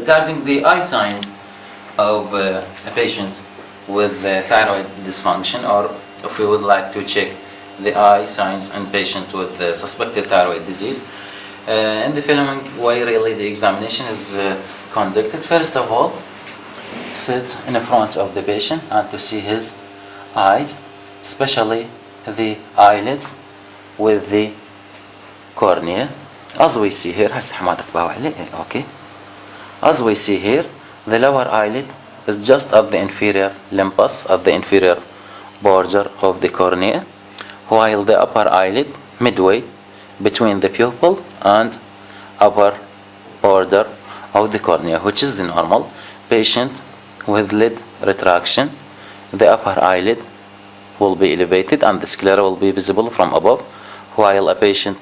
Regarding the eye signs of a patient with thyroid dysfunction, or if we would like to check the eye signs in patient with suspected thyroid disease, in the following way really the examination is conducted. First of all, sit in front of the patient and to see his eyes, especially the eyelids with the cornea. As we see here, okay. As we see here, the lower eyelid is just at the inferior limbus, at the inferior border of the cornea, while the upper eyelid midway between the pupil and upper border of the cornea, which is the normal. Patient with lid retraction, the upper eyelid will be elevated and the sclera will be visible from above, while a patient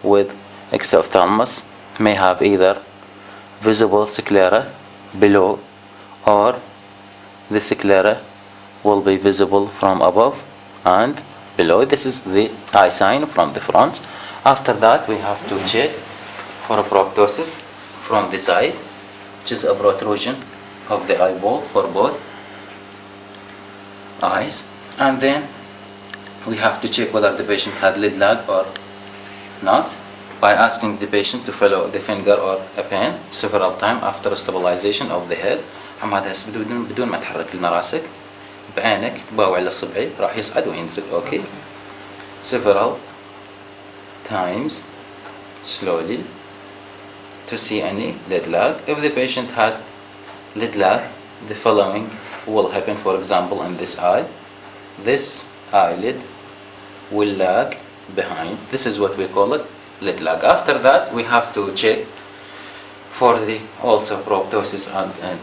with exophthalmos may have either visible sclera below or the sclera will be visible from above and below. This is the eye sign from the front. After that, we have to check for a proptosis from the side, which is a protrusion of the eyeball for both eyes. And then we have to check whether the patient had lid lag or not by asking the patient to follow the finger or a pen several times after stabilization of the head. حماد هسه بدون ما تحرك لنا راسك بعينك تباوع للصبعي راح يصعد وينزل. Okay, several times slowly to see any lid lag. If the patient had lid lag, the following will happen. For example, in this eye, this eyelid will lag behind. This is what we call it, lid lag. After that, we have to check for the also proptosis and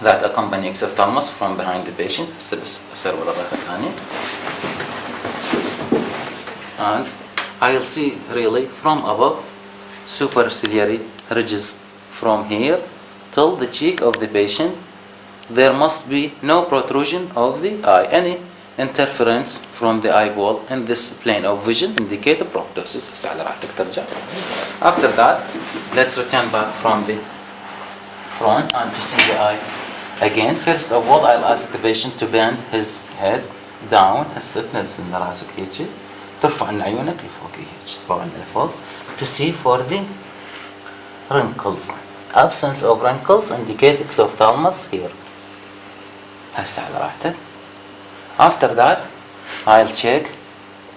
that accompany exophthalmos from behind the patient. And I'll see really from above superciliary ridges from here till the cheek of the patient. There must be no protrusion of the eye. Any interference from the eyeball in this plane of vision indicate a proptosis. After that, let's return back from the front and to see the eye again. First of all, I'll ask the patient to bend his head down. تنزل راسك هيك ترفع عيونك لفوق هيك تباوع لفوق to see for the wrinkles. Absence of wrinkles indicate exophthalmos here. هسه على راحتك. After that, I'll check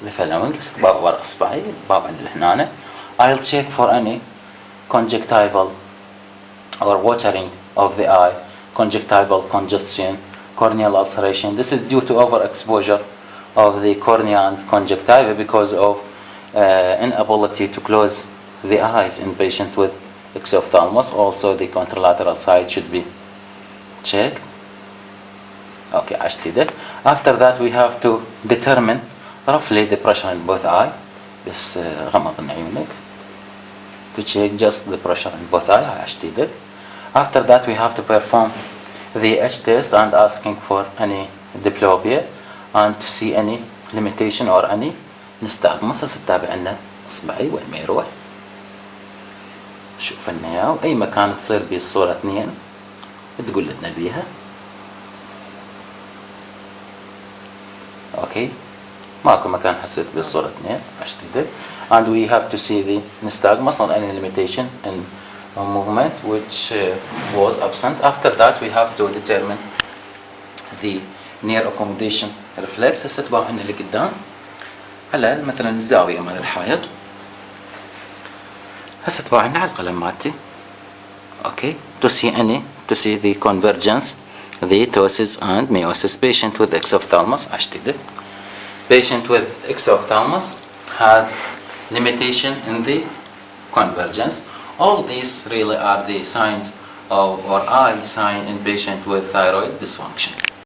the following. ورا اصبعي بابا لهنا. I'll check for any conjunctival or watering of the eye, conjunctival congestion, corneal ulceration. This is due to overexposure of the cornea and conjunctiva because of inability to close the eyes in patient with exophthalmos. Also, the contralateral side should be checked. Okay, عشتيدك. After that, we have to determine roughly the pressure in both eyes. بس غمض عيونك to check just the pressure in both eyes. عشتيدك. After that, we have to perform the H test and asking for any diplopia and to see any limitation or any nystagmus. تتابع لنا اصبعي وين ما يروح. شوف لنا اياه واي مكان تصير به الصورة اثنين تقول لنا بيها. Okay, ماكو مكان حسيت بالصورة اثنين اشتدك. And we have to see the nystagmus on any limitation in movement which was absent. After that, we have to determine the near accommodation reflex. هسه تباوع لنا اللي قدام على مثلا الزاوية مال الحائط. هسه تباوع لنا على القلم مالتي. Okay, to see the convergence, the ptosis and meiosis. Patient with exophthalmos اشتدك. Patient with exophthalmos had limitation in the convergence. All these really are the signs of or eye sign in patient with thyroid dysfunction.